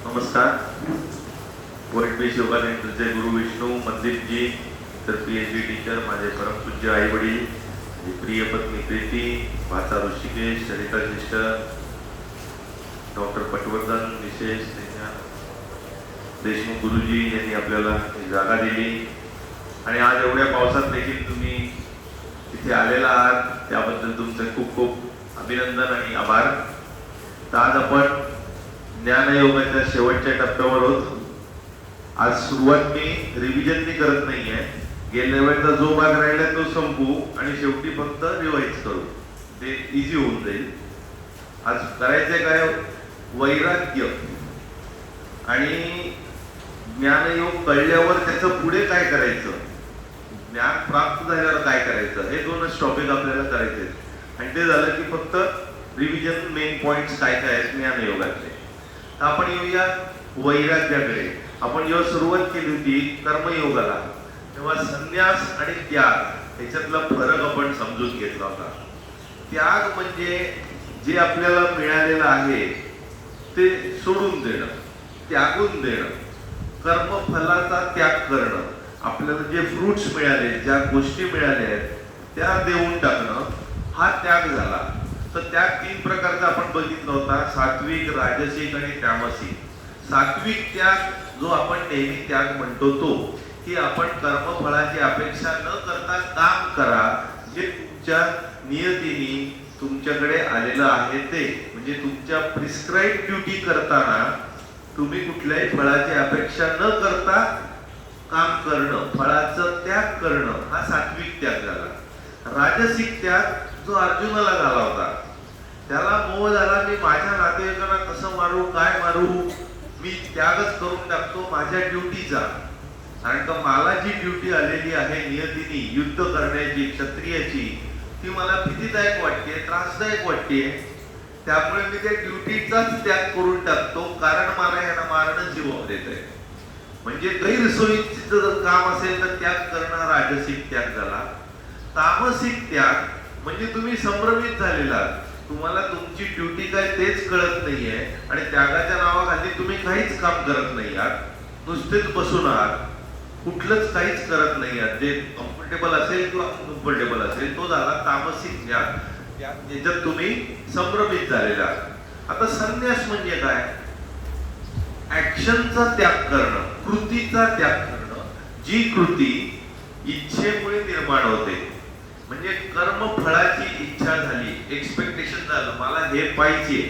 नमस्कार. वर्ल्ड योगानंदचे गुरु विष्णू मंदिरजी, तर PhD teacher, माझे परमपूज्य आई वडील, प्रिय पत्नी प्रीती, भाचा ऋषिकेश, सरिता सिस्टर, डॉक्टर पटवर्धन, विशेष देशमुख गुरुजी यांनी आपल्याला जागा दिली आणि आज एवढ्या पावसात देखील तुम्ही इथे आलेला आहात, त्याबद्दल तुमचे खूप खूप अभिनंदन आणि आभार. तर आज आपण ज्ञानयोगाच्या शेवटच्या टप्प्यावर होत. आज सुरुवात मी रिव्हिजननी करत नाहीये, गेल्या वेळेचा जो भाग राहिला तो संपू आणि शेवटी फक्त रिवाइज करू, ते इझी होऊन जाईल. आज करायचे काय, वैराग्य आणि ज्ञानयोग कळल्यावर त्याचं पुढे काय करायचं, ज्ञान प्राप्त झाल्यावर काय करायचं, हे दोनच टॉपिक आपल्याला करायचे. आणि ते झालं की फक्त रिव्हिजन, मेन पॉइंट्स काय काय आहेत ज्ञानयोगाचे. आपण येऊया वैराग्याकडे. आपण जेव्हा सुरुवात केली होती कर्मयोगाला, तेव्हा संन्यास आणि त्याग याच्यातला फरक आपण समजून घेतला होता. त्याग म्हणजे जे आपल्याला मिळालेलं आहे ते सोडून देणं, त्यागून देणं, कर्मफलाचा त्याग करणं. आपल्याला जे फ्रुट्स मिळाले, ज्या गोष्टी मिळाल्या आहेत त्या देऊन टाकणं, हा त्याग झाला. तर त्याग तीन प्रकारचा आपण बघितला होता, सात्विक, राजसिक आणि तामसिक. सात्विक त्याग जो आपण नेहमी त्याग म्हणतो तो की आपण कर्मफळाची अपेक्षा न करता काम करा, जे तुमच्या नियतीने तुमच्याकडे आलेलं आहे ते. म्हणजे तुमच्या प्रिस्क्राइब ड्युटी करताना तुम्ही कुठल्याही फळाची अपेक्षा न करता काम करणं, फळाचं त्याग करणं, हा सात्विक त्याग झाला. राजसिक त्याग जो अर्जुनाला झाला होता, त्याला मोह झाला, मी माझ्या नातेवाईकांना कसं मारू, काय मारू, मी त्यागच करून टाकतो माझ्या ड्युटीचा. कारण का मला जी ड्युटी आलेली आहे नियतीने युद्ध करण्याची, क्षत्रियाची, ती मला भीतीदायक वाटते, त्रासदायक वाटते. त्यामुळे मी त्या ड्युटीचाच त्याग करून टाकतो, कारण मला यांना मारणं जीवावर देत आहे. म्हणजे गैरसोयीचं जर काम असेल तर त्याग करणं राजसिक त्याग झाला. तामसिक त्याग म्हणजे तुम्ही संभ्रमित झालेला, तुम्हाला तुमची ड्युटी काय तेच कळत नाहीये आणि त्यागाच्या नावाखाली तुम्ही काहीच काम करत नाही आहात, नुसतेच बसून आहात, कुठलंच काहीच करत नाही आहात. जे कम्फर्टेबल असेल किंवा अनकम्फर्टेबल असेल तो झाला तामसिक त्याग. याच्यात तुम्ही संभ्रमित झालेला. आता संन्यास म्हणजे काय, ऍक्शनचा त्याग करणं, कृतीचा त्याग करणं. जी कृती इच्छेमुळे निर्माण होते, म्हणजे कर्मफळाची इच्छा झाली, एक्सपेक्टेशन झालं, मला हे पाहिजे,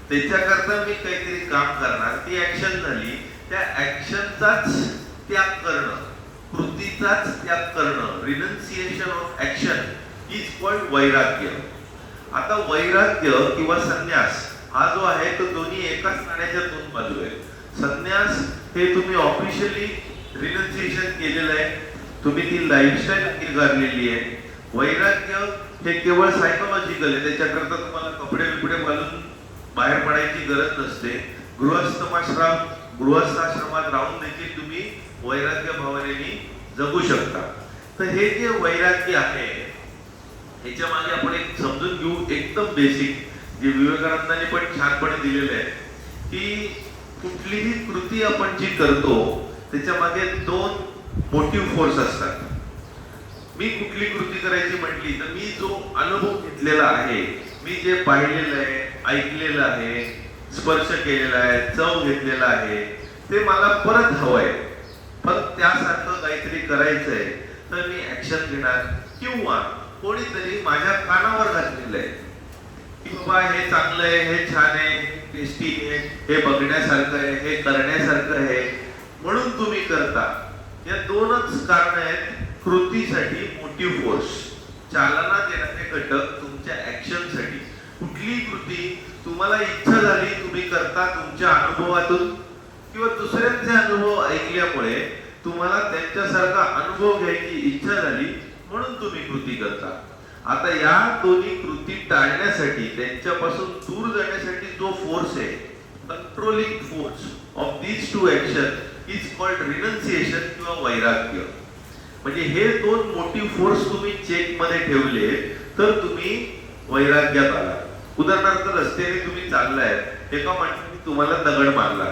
त्याच्याकरता मी काहीतरी काम करणार, ती ऍक्शन झाली. त्या ऍक्शनचाच त्याग करणं, कृतीचाच त्याग करणं, renunciation of action is called वैराग्य. आता वैराग्य किंवा संन्यास हा जो आहे तो दोन्ही एकाच नाण्याच्या दोन बाजू आहेत. संन्यास हे तुम्ही ऑफिशियली रिनन्सिएशन केलेलं आहे, तुम्ही ती लाईफस्टाईल अंगीकारलेली आहे. वैराग्य हे केवळ सायकोलॉजिकल आहे, त्याच्याकरता तुम्हाला कपडे बिपडे घालून बाहेर पडायची गरज नसते. गृहस्थाश्रमात राहून देखील तुम्ही वैराग्य भावनेने जगू शकता. तर हे जे वैराग्य आहे ह्याच्या मागे आपण एक समजून घेऊ, एकदम बेसिक, जे विवेकानंदांनी पण छानपणे दिलेलं आहे की कुठलीही कृती आपण जी करतो त्याच्या मागे दोन मोटिव्ह फोर्स असतात. मी कुठली कृती करायची म्हटली तर मी जो अनुभव घेतलेला आहे, मी जे पाहिलेलं आहे, ऐकलेलं आहे, स्पर्श केलेला आहे, चव घेतलेला आहे, ते मला परत हवंय, परत त्यासारखं काहीतरी करायचंय, तर मी ऍक्शन घेणार. किंवा कोणीतरी माझ्या कानावर घातलेलं आहे की बाबा हे चांगलं आहे, हे छान आहे, टेस्टी आहे, हे बघण्यासारखं आहे, हे करण्यासारखं आहे, म्हणून तुम्ही करता. या दोनच कारण आहेत कृतीसाठी मोटिव्ह फोर्स, चालना देणारे घटक तुमच्या ऍक्शनसाठी. कुठली कृती तुम्हाला इच्छा झाली तुम्ही करता, तुमच्या अनुभवातून किंवा दुसऱ्यांचे अनुभव ऐकल्यामुळे तुम्हाला त्यांच्यासारखा अनुभव घ्यायची इच्छा झाली म्हणून तुम्ही कृती करता. आता या दोन्ही कृती टाळण्यासाठी, त्यांच्यापासून दूर जाण्यासाठी जो फोर्स आहे, controlling force of these two action is called renunciation किंवा वैराग्य. म्हणजे हे दोन मोटिव्ह फोर्स तुम्ही चेक मध्ये ठेवले तर तुम्ही वैराग्यात आला. उदाहरणार्थ रस्त्याने तुम्ही चाललाय, एका माणसाने तुम्हाला दगड मारला,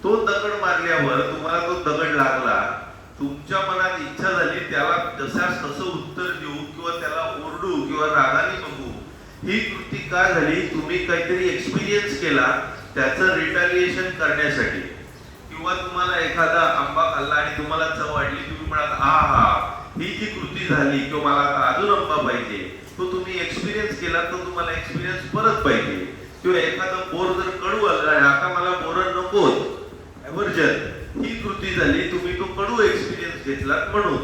तो दगड मारल्यावर तुम्हाला तो दगड लागला, तुमच्या मनात इच्छा झाली त्याला जशास तसं उत्तर देऊ किंवा त्याला ओरडू किंवा रागाने बघू. ही कृती काय झाली? तुम्ही काहीतरी एक्सपिरियन्स केला त्याचं रिटॅलिएशन करण्यासाठी. किंवा तुम्हाला एखादा आंबा खाल्ला आणि तुम्हाला चव वाढली, तुम्ही म्हणाल हा हा ही जी कृती झाली किंवा मला आता अजून आंबा पाहिजे, तो तुम्ही एक्सपिरियन्स केला तर तुम्हाला एक्सपिरियन्स परत पाहिजे. किंवा एखादा बोर जर कडू आला आणि आता मला बोर नकोच, एव्हर्जन, ही कृती झाली, तुम्ही तो कडू एक्सपिरियन्स घेतलात म्हणून.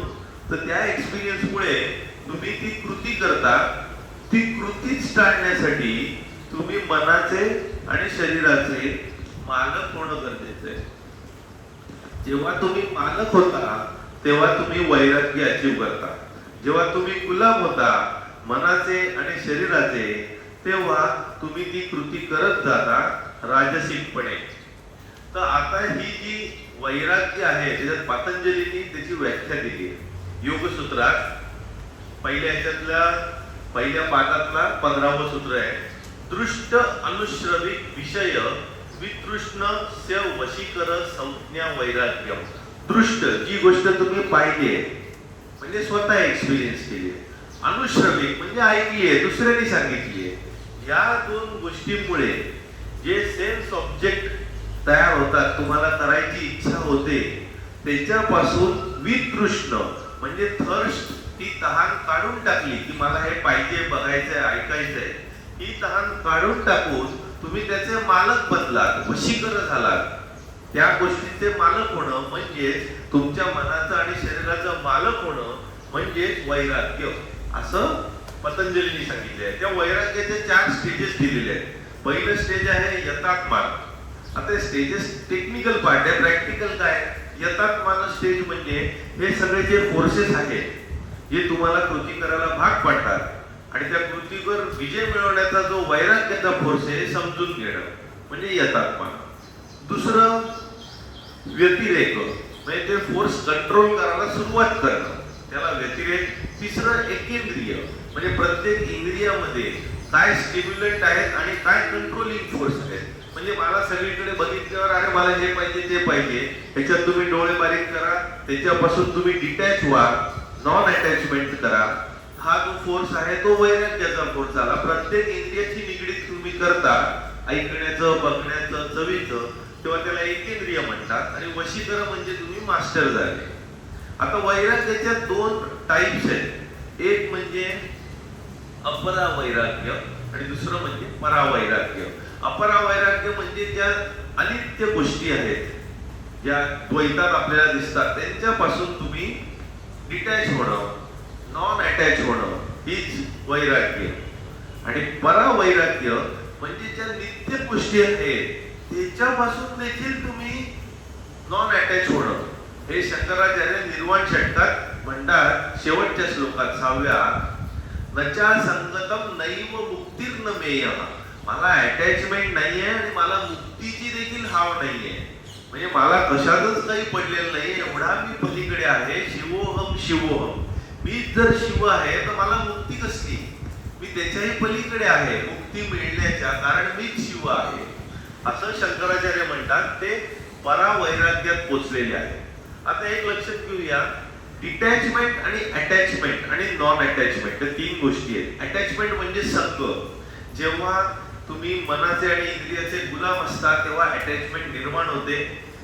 तर त्या एक्सपिरियन्स मुळे तुम्ही ती कृती करता. ती कृतीच टाळण्यासाठी तुम्ही मनाचे आणि शरीराचे मालक होणं गरजेचं आहे. जेव्हा तुम्ही मालक होता तेव्हा तुम्ही वैराग्य अचीव करता. जेव्हा तुम्ही गुलाम होता मनाचे आणि शरीराचे, तेव्हा तुम्ही ती कृती करत जाता राजसिकपणे. तर आता ही जी वैराग्य आहे त्याच्यात पतंजलींनी त्याची व्याख्या दिली आहे योगसूत्रात. पहिल्या पादातला 15वं सूत्र आहे. दृष्ट अनुश्रविक विषय वितृष्णस्य वशीकर संज्ञा वैराग्य. दृष्ट, जी गोष्ट तुम्ही पाहिली म्हणजे स्वतः एक्सपिरियन्स केली. अनुश्रविक म्हणजे ऐकली आहे, दुसऱ्याने सांगितली आहे. या दोन गोष्टींमुळे जे सेन्स ऑब्जेक्ट तयार होतात, तुम्हाला करायची इच्छा होते, त्याच्यापासून वितृष्ण म्हणजे थर्स्ट, ती तहान काढून टाकली की मला हे पाहिजे, बघायचंय, ऐकायचंय, ही तहान काढून टाकून तुम्ही त्याचे मालक बनलात, वशीकर झालात. त्या गोष्टीचे मालक होणं म्हणजे तुमच्या मनाचं आणि शरीराचं मालक होणं म्हणजे वैराग्य, असं पतंजलींनी सांगितले आहे. त्या वैराग्याचे 4 स्टेजेस दिलेले आहेत. पहिलं स्टेज आहे यथात्मान. आता स्टेजेस टेक्निकल पार्ट आहे, प्रॅक्टिकल काय? यथात्मान स्टेज म्हणजे हे सगळे जे फोर्सेस आहेत जे तुम्हाला कृती करायला भाग पडतात आणि त्या कृतीवर विजय मिळवण्याचा जो वैराग्याचा फोर्स आहे समजून घेणं म्हणजे यथात्मान. दुसरं व्यतिरेक, म्हणजे ते फोर्स कंट्रोल करायला सुरुवात करणं, त्याला व्यतिरेक. तिसरं एकेंद्रिय, म्हणजे प्रत्येक इंद्रियामध्ये काय स्टिम्युलंट आहेत आणि काय कंट्रोलिंग फोर्स आहेत. म्हणजे मला सगळीकडे बघितल्यावर अरे मला हे पाहिजे ते पाहिजे, ह्याच्यात तुम्ही डोळे बारीक करा, त्याच्यापासून तुम्ही डिटॅच व्हा, नॉन अटॅचमेंट करा. हा जो फोर्स आहे तो वैराग्याचा फोर्स झाला. प्रत्येक इंद्रियाची निगडीत तुम्ही करता, ऐकण्याचं, बघण्याचं, चवीचं, तेव्हा त्याला एकेंद्रिय म्हणतात. आणि वशीकर म्हणजे तुम्ही मास्टर झाले. आता वैराग्याच्या 2 टाइप्स आहेत. एक म्हणजे अपरा वैराग्य आणि दुसरं म्हणजे परावैराग्य. अपरावैराग्य म्हणजे ज्या अनित्य गोष्टी आहेत, ज्या द्वैतात आपल्याला दिसतात, त्यांच्यापासून तुम्ही डिटॅच होणं, नॉन अटॅच होणं, हीच वैराग्य. आणि परावैराग्य म्हणजे ज्या नित्य गोष्टी आहेत त्याच्यापासून देखील तुम्ही नॉन अटॅच होणं. हे शंकराचार्य निर्वाण षटकात म्हणतात शेवटच्या श्लोकात 6व्या, नचा संगतम नैव मुक्तिर्न मेय. मला अटॅचमेंट नाहीये आणि मला मुक्तीची देखील हाव नाहीये. म्हणजे मला कशातच काही पडलेलं नाही, एवढा मी पलीकडे आहे. शिवोहम शिवोहम, मीच जर शिव आहे तर मला मुक्ती कसली? मी त्याच्याही पलीकडे आहे मुक्ती मिळण्याच्या, कारण मीच शिव आहे, असं शंकराचार्य म्हणतात. ते परावैराग्यात पोचलेले आहे. आता एक लक्षात घेऊया, डिटॅचमेंट आणि अटॅचमेंट आणि नॉन अटॅचमेंट, या 3 गोष्टी आहेत. अटॅचमेंट म्हणजे संग. जेव्हा तुम्ही मनाचे आणि इंद्रियाचे गुलाम असता तेव्हा अटॅचमेंट निर्माण होते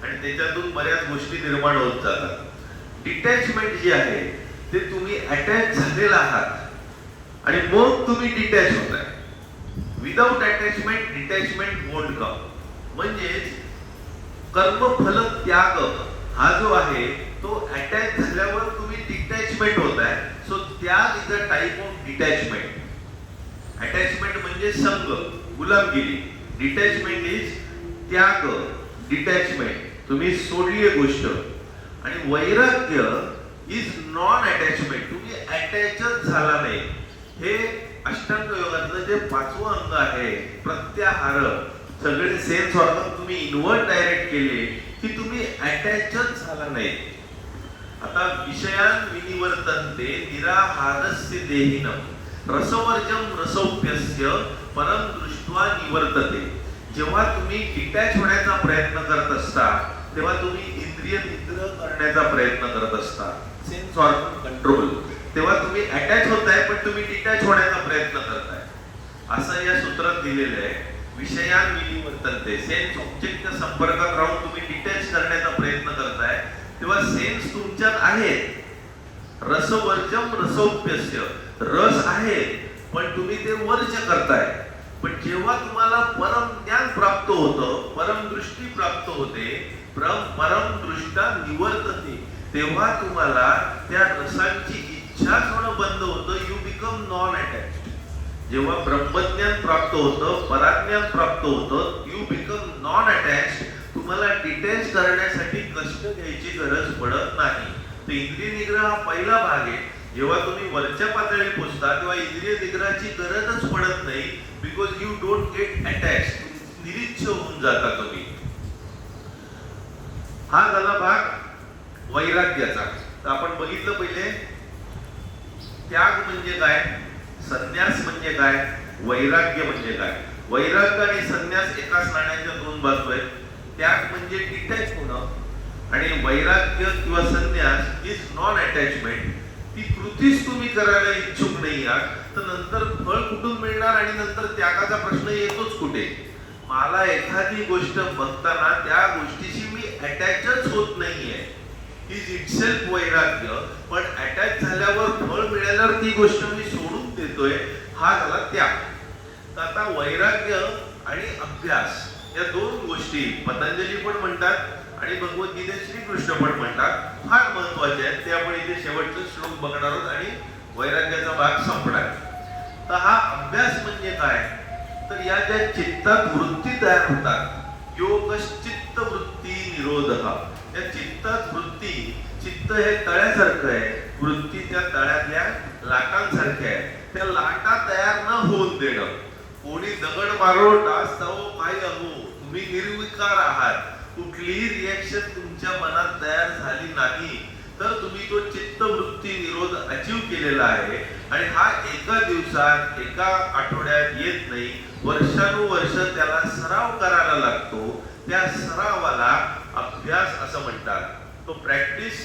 आणि त्याच्यातून बऱ्याच गोष्टी निर्माण होत जातात. डिटॅचमेंट जे आहे ते तुम्ही अटॅच झालेला आहात आणि मग तुम्ही डिटॅच होताय. Without attachment detachment won't come. म्हणजेच कर्मफल त्याग हा जो आहे तो अटॅच झाल्यावर तुम्ही डिटॅचमेंट होताय. सो त्याग is a type of detachment. Attachment म्हणजे संग, गुलामगिरी. डिटॅचमेंट इज त्याग, डिटॅचमेंट, तुम्ही सोडली गोष्ट. आणि वैराग्य इज नॉन अटॅचमेंट, तुम्ही अटॅचच झाला नाही. हे अष्टांग योगातलं जे 5वं अंग आहे, प्रत्याहार, सगळे सेन्स ऑर्गन तुम्ही इन्व्हर्ट डायरेक्ट केले की तुम्ही अटॅचच झाला नाही. आता विषयान विनिवर्तन्ते निराहारस्य देहिनम रसवर्जम रसौप्यस्य परम दृष्ट्वा निवर्तते. जेव्हा तुम्ही डिटॅच होण्याचा प्रयत्न करत असता तेव्हा तुम्ही इंद्रिय निग्रह करण्याचा प्रयत्न करत असता, सेन्स ऑर्गन कंट्रोल. तेव्हा तुम्ही अटॅच होताय पण तुम्ही डिटॅच होण्याचा प्रयत्न करताय. असं या सूत्रात दिलेलं आहे. विषयांविनी वर्तनते, सेन्स ऑब्जेक्टच्या संपर्कात राहून तुम्ही डिटॅच करण्याचा प्रयत्न करताय तेव्हा सेन्स तुमच्यात आहेत. रसवर्जम रसोप्यस्य, रस आहे पण तुम्ही ते वर्ज करताय. पण जेव्हा तुम्हाला परम ज्ञान प्राप्त होतं, परम दृष्टी प्राप्त होते, परम दृष्टा निवर्तते, तेव्हा तुम्हाला त्या रसांची इच्छा होणं बंद होतं. You become non attached. जेव्हा ब्रह्मज्ञान प्राप्त होतं, पराज्ञान प्राप्त होतं, यू बिकम नॉन अटॅच्ड. तुम्हाला डिटॅच करण्यासाठी कष्ट घ्यायची गरज पडत नाही. तर इंद्रिय निग्रह हा पहिला भाग आहे. जेव्हा तुम्ही वरच्या पातळी पोहोचता तेव्हा इंद्रिय निग्रहाची गरजच पडत नाही. Because you don't get attached. निरीच्छ होऊन जाता तुम्ही. हा झाला भाग वैराग्याचा. तर आपण बघितलं पहिले त्याग म्हणजे काय, संन्यास म्हणजे काय, वैराग्य म्हणजे काय. वैराग्य आणि संन्यास एकाच नाण्याच्या दोन बाजू आहेत. त्याग म्हणजे डिटॅच होणं आणि वैराग्य किंवा संन्यास इज नॉन अटॅचमेंट. ती कृतीच तुम्ही करायला इच्छुक नाही आहात तर नंतर फळ कुठून मिळणार आणि नंतर त्यागाचा प्रश्न येतोच कुठे. मला एखादी गोष्ट बघताना त्या गोष्टीशी मी अटॅचच होत नाहीये, इज इटसेल्फ वैराग्य. पण अटॅच झाल्यावर फळ मिळाल्यावर ती गोष्ट मी सोडून देतोय, हा झाला त्याग. तर आता वैराग्य आणि अभ्यास या दोन गोष्टी पतंजली पण म्हणतात आणि भगवद्गीतेत श्रीकृष्ण पण म्हणतात, फार महत्वाचे आहेत. ते आपण इथे शेवटचे श्लोक बघणार आहोत आणि वैराग्याचा भाग संपणार. तर हा अभ्यास म्हणजे काय, तर या ज्या चित्तात वृत्ती तयार होतात, योगश्चित्त वृत्ती निरोधः. या चित्तात वृत्ती, चित्त हे तळ्यासारखं आहे, वृत्ती त्या तळ्यातल्या लाटांसारख्या आहे. त्या लाटा तयार न होऊन देणं. कोणी दगड मारो डास जावो काही अहो, तुम्ही निर्विकार आहात, कुठलीही रिएक्शन तुमच्या मनात तयार झाली नाही तर तुम्ही तो चित्तवृत्ती निरोध अचीव केलेला आहे. आणि हा एका दिवसात एका आठवड्यात येत नाही, वर्षानुवर्ष त्याला सराव करायला लागतो. त्या सरावाला अभ्यास असं म्हणतात. तो practice,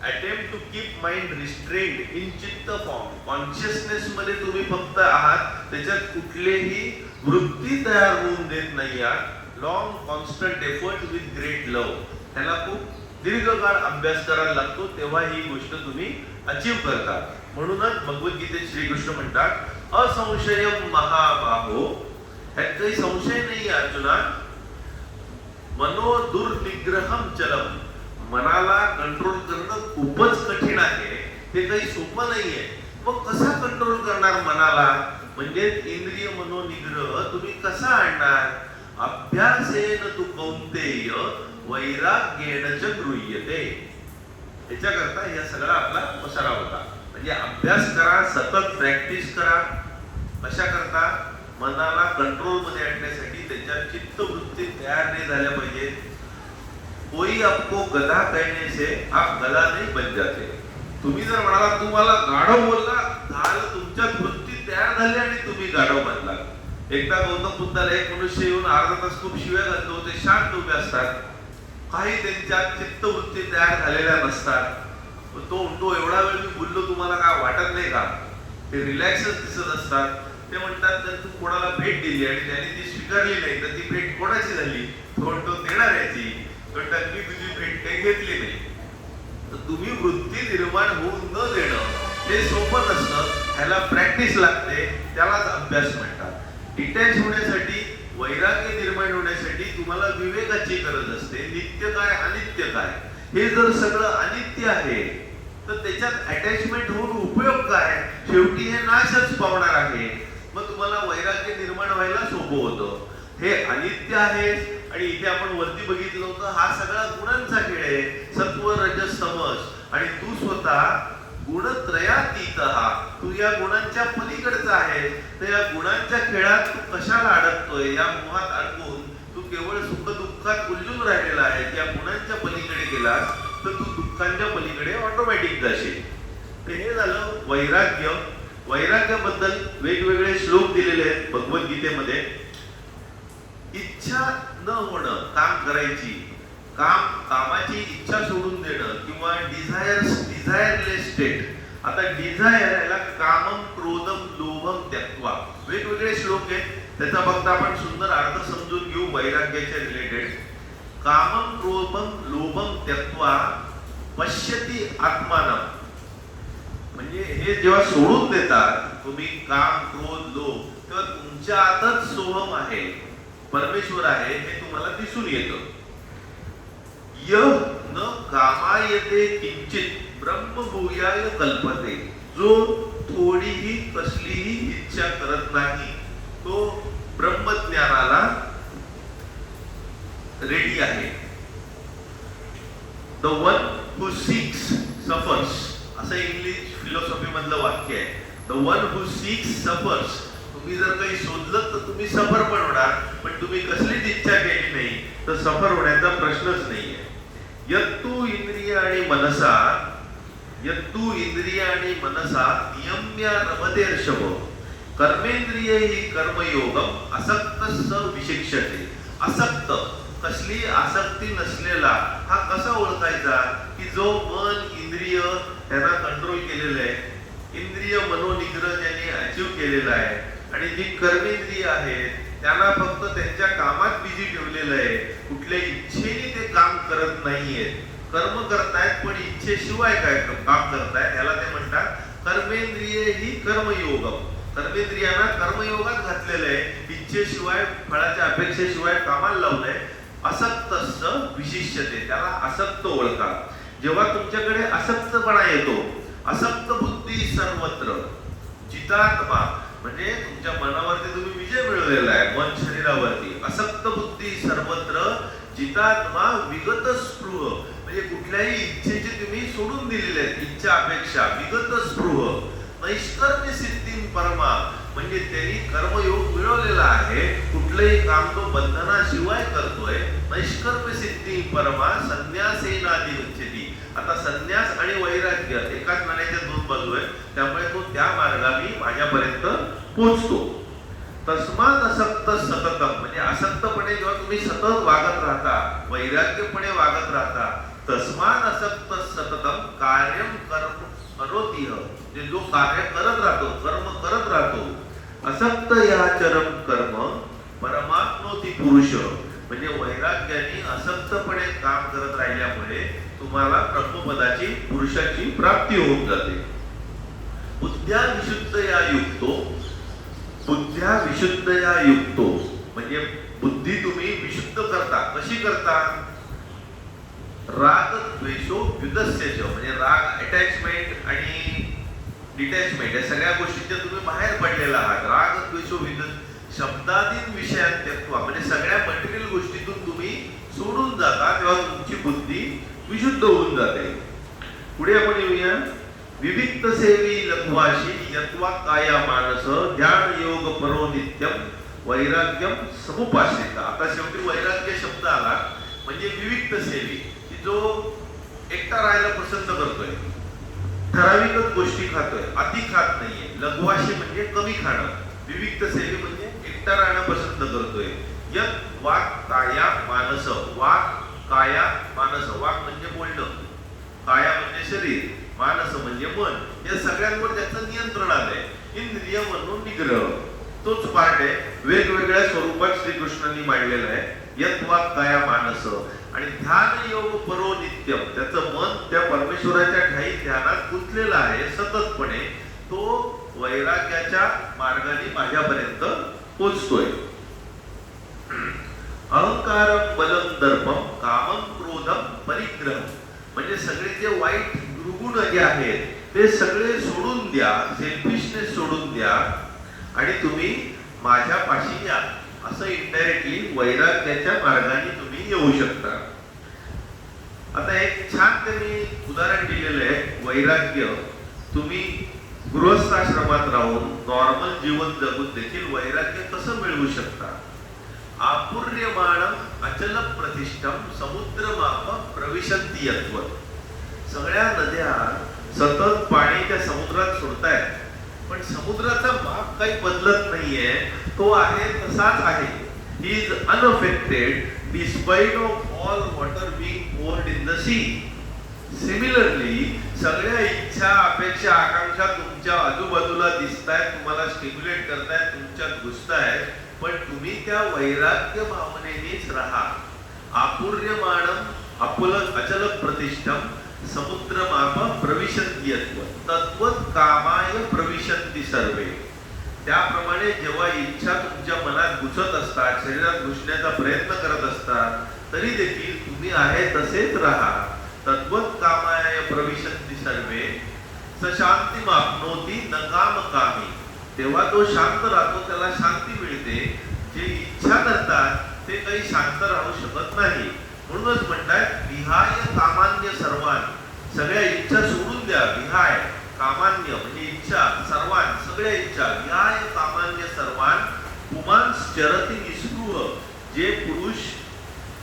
attempt to keep mind restrained in चित्त फॉर्म. कॉन्शियसनेस मध्ये तुम्ही फक्त आहात, त्याच्यात कुठलेही वृत्ती तयार होऊन देत नाही आहात. Long constant effort with great love. त्याला खूप दीर्घकाळ अभ्यास करायला लागतो, तेव्हा ही गोष्ट तुम्ही अचीव करता. म्हणूनच भगवद्गीतेत श्रीकृष्ण म्हणतात असंशयम महाबाहो. ह्यात काही संशय नाही अर्जुना. मनो दुर्निग्रहम चलम. मनाला कंट्रोल करणं खूपच कठीण आहे, ते काही सोपं नाहीये. मग कसा कंट्रोल करणार मनाला, म्हणजे इंद्रिय मनोनिग्रह तुम्ही कसा आणणार. अभ्यासेन तु कौंतेय वैराग्येन च गृह्यते. याच्याकरता या सगळा आपला पसारा होता. म्हणजे अभ्यास करा, सतत प्रॅक्टिस करा. कशा करता, मनाला कंट्रोल मध्ये आणण्यासाठी. त्याच्या चित्तवृत्ती तयार नाही झाल्या पाहिजे. कोई आपको गधा कहने से आप गधा नहीं बन जाते. तुम्ही जर म्हणाला तुम्हाला गाढव बोलला, झालं, तुमच्यात वृत्ती तयार झाली आणि तुम्ही गाढव बनला. एकदा गौतम बुद्धाला एक मनुष्य येऊन अर्धा तास खूप शिव्या घालतो. ते शांत उभे असतात, काही त्यांच्या चित्तवृत्ती तयार झालेल्या नसतात. तो म्हणतो एवढा वेळ मी बोललो तुम्हाला काय वाटत नाही का. ते रिलॅक्सच दिसत असतात. ते म्हणतात जर तू कोणाला भेट दिली आणि त्याने ती स्वीकारली नाही तर ती भेट कोणाची झाली. तो म्हणतो देणाऱ्याची. म्हणतात मी तुझी भेट काही घेतली नाही. तर तुम्ही वृत्ती निर्माण होऊन न देणं हे सोपं नसतं. ह्याला प्रॅक्टिस लागते, त्यालाच अभ्यास म्हणतात. डिटॅच होण्यासाठी, वैराग्य निर्माण होण्यासाठी तुम्हाला विवेकाची गरज असते. नित्य काय अनित्य काय, हे जर सगळं अनित्य आहे तर त्याच्यात अटॅचमेंट होऊन उपयोग काय. शेवटी हे नाशच पावणार आहे. मग तुम्हाला वैराग्य निर्माण व्हायला सोपं होतं. हे अनित्य आहे. आणि इथे आपण वरती बघितलं होतं हा सगळा गुणांचा खेळ आहे. सत्व रजस तमस. आणि तू स्वतः गुणत्रयातीत, तू या गुणांच्या पलीकडचा आहे. तर या गुणांच्या खेळात तू कशाला अडकतोय. या मोहात अडकून तू केवळ सुख दुःखात उलझून राहिलेला आहे. त्या गुणांच्या पलीकडे गेलास तर तू दुःखांच्या पलीकडे ऑटोमॅटिक जाशील. तर हे झालं वैराग्य. वैराग्याबद्दल वेगवेगळे श्लोक दिलेले आहेत भगवद्गीतेमध्ये. इच्छा न होणं काम करायची, कामाची इच्छा सोडून देणं किंवा डिझायरलेस स्टेट. आता डिझायर याला कामम क्रोधम लोभम त्यक्त्वा, वेगवेगळे श्लोक आहेत, त्याचा फक्त आपण सुंदर अर्थ समजून घेऊ वैराग्याच्या रिलेटेड. कामम क्रोधम लोभम त्यक्त्वा पश्यति आत्मानं, म्हणजे हे जेव्हा सोडून देतात तुम्ही काम क्रोध लोभ, तेव्हा तुमच्या आतच सोहम आहे, परमेश्वर आहे, हे तुम्हाला दिसून येतं. यह न कामायते किंचित ब्रह्मभूयाय कल्पते, जो थोडीही कसलीही इच्छा करत नाही तो ब्रह्मज्ञानाला रेडी आहे. The one who seeks suffers, असं इंग्लिश फिलॉसॉफी मधलं वाक्य आहे. The one who seeks suffers. तुम्ही जर काही शोधलं तर तुम्ही सफर पण होणार, पण तुम्ही कसलीच इच्छा केली नाही तर सफर होण्याचा प्रश्नच नाहीये. यत्तु इंद्रिय आणि मनसा नियम्य रमतेर्षभ, कर्मेंद्रिय ही कर्मयोगम असक्त स विशिक्षते. असक्त, कसली आसक्ती नसलेला, हा कसा ओळखायचा की जो मन इंद्रिय त्यांना कंट्रोल केलेलं आहे, इंद्रिय मनोनिग्रह त्यांनी अचीव केलेला आहे, आणि जी कर्मेंद्रिय आहेत त्यांना फक्त त्यांच्या कामात बिझी ठेवलेलं आहे, कुठल्या इच्छेने ते काम करत नाहीयेत. कर्म करतायत पण इच्छेशिवाय काय काम करतायत, याला ते म्हणतात कर्मेंद्रिय ही कर्मयोगम. कर्मेंद्रियांना कर्मयोगात घातलेलं आहे, इच्छेशिवाय फळाच्या अपेक्षेशिवाय कामाला लावलंय. असक्तस्य विशिष्यते, त्याला असक्त ओळखा. जेव्हा तुमच्याकडे असक्तपणा येतो, असक्त बुद्धी सर्वत्र जितात्मा, म्हणजे तुमच्या मनावरती तुम्ही विजय मिळवलेला आहे, मन शरीरावरती. असक्त बुद्धी सर्वत्र जितात्मा विगत स्पृह, म्हणजे कुठल्याही इच्छेचे तुम्ही सोडून दिलेले आहेत, इच्छा अपेक्षा. विगत स्पृह नैष्कर्म्य सिद्धी परमा, म्हणजे त्यांनी कर्मयोग मिळवलेला आहे, कुठलंही काम तो बंधनाशिवाय करतोय. नैष्कर्म्य सिद्धी परमा संन्यासेनादि गच्छति. आता संन्यास आणि वैराग्य एकाच नाण्याच्या दोन बाजू आहेत, त्यामुळे तो त्या मार्गाने माझ्यापर्यंत पोहोचतो. तस्मात असक्त सततम, म्हणजे असक्तपणे जेव्हा तुम्ही सतत वागत राहता, वैराग्यपणे वागत राहता, तस्मात असक्त सततम कार्यम कर्म करोति, म्हणजे जो कार्य करत राहतो, कर्म करत राहतो. असक्त या चरम कर्म परमात्मोति पुरुष, म्हणजे वैराग्याने असक्तपणे काम करत राहिल्यामुळे तुम्हाला ब्रह्मपदाची पुरुषाची प्राप्ती होऊन जाते. बुद्ध्या विशुद्धया युक्तो, बुद्ध्या विशुद्धया युक्तो, म्हणजे बुद्धी तुम्ही विशुद्ध करता. कशी करता? राग द्वेषो व्युदस्यच, म्हणजे राग, अटॅचमेंट आणि डिटॅचमेंट या सगळ्या गोष्टींच्या तुम्ही बाहेर पडलेला आहात. राग द्वेषो व्युदस् शब्दादीन विषयांत्यक्त्वा, म्हणजे सगळ्या मटेरियल गोष्टीतून तुम्ही सोडून जाता, तेव्हा तुमची बुद्धी विशुद्ध होऊन जाते. पुढे आपण येऊया. विविक्त सेवी लघुवाशी यत्वा काया मानस ध्यान योग परो नित्यम वैराग्यम समुपाश्रिता. आता शेवटी वैराग्य शब्द आला, म्हणजे विविक्त सेवी, की जो एकटा राहायला पसंत करतोय, ठराविकच गोष्टी खातोय, अति खात नाहीये. लघुवाशी म्हणजे कमी खाणं, विविक्त सेवी म्हणजे एकटा राहणं पसंत करतोय. यत वाक काया मानस, वाक काया मानस, वाक म्हणजे बोलणं, काया म्हणजे शरीर, मानस म्हणजे मन, या सगळ्यांवर त्याचं नियंत्रण आलंय. इंद्रिय म्हणून निग्रह तोच पार्ट आहे, वेगवेगळ्या स्वरूपात श्रीकृष्णांनी मांडलेला आहे. यत वाक काया मानस, आणि ध्यान योग परो नित्यम, त्याचं मन त्या परमेश्वराच्या ठाई ध्यानात गुंतलेलं आहे सततपणे, तो वैराग्याच्या मार्गाने माझ्यापर्यंत पोचतोय. अहंकारम बलम दर्पम कामम क्रोधम परिग्रह, म्हणजे सगळे जे वाईट दुर्गुण जे आहेत ते सगळे सोडून द्या, सेल्फिशनेस सोडून द्या, आणि तुम्ही माझ्या पाशी या. असं इनडायरेक्टली वैराग्याच्या मार्गाने तुम्ही येऊ शकता. आता एक छान त्यांनी उदाहरण दिलेलं आहे. वैराग्य तुम्ही गृहस्थाश्रमात राहून नॉर्मल जीवन जगून देखील वैराग्य कसं मिळवू शकता. आपूर्यमाणम अचल प्रतिष्ठम समुद्रमाप प्रविशन्ति यत्व, सगळ्या नद्या सतत पाणी त्या समुद्रात सोडतायत, पण समुद्राचा माप काही बदलत नाहीये, तो आहे तसाच आहे. he is unaffected despite of all water being poured in the sea. Similarly, सगळ्या इच्छा अपेक्षा आकांक्षा तुमच्या आजूबाजूला दिसतायत, तुम्हाला स्टिम्युलेट करतायत, तुमच्यात घुसतायत, पण तुम्ही त्या वैराग्य भावनेनेच राहा. आपूर्यमाणम अचल प्रतिष्ठम समुद्रमाप प्रविशन्ति यत्व तद्वत् कामाय प्रविशन्ति सर्वे. त्याप्रमाणे जेव्हा इच्छा तुमच्या मनात घुसत असतात, शरीरात घुसण्याचा प्रयत्न करत असतात, तरी देखील तुम्ही आहे तसेच राहा. तद्वत् कामाय प्रविशन्ति सर्वे स शांतिमाप्नोति न कामकामी. तेव्हा तो शांत राहतो, त्याला शांती मिळते. जे इच्छा करतात ते काही शांत राहू शकत नाही. म्हणूनच म्हणतात विहाय कामान्य सर्वान. सगळ्या इच्छा सोडून द्या. विहाय कामान्य म्हणजे इच्छा, सर्वान सगळ्या इच्छा. विहाय कामान्य सर्वान पुमांस चरती निस्पृह. जे पुरुष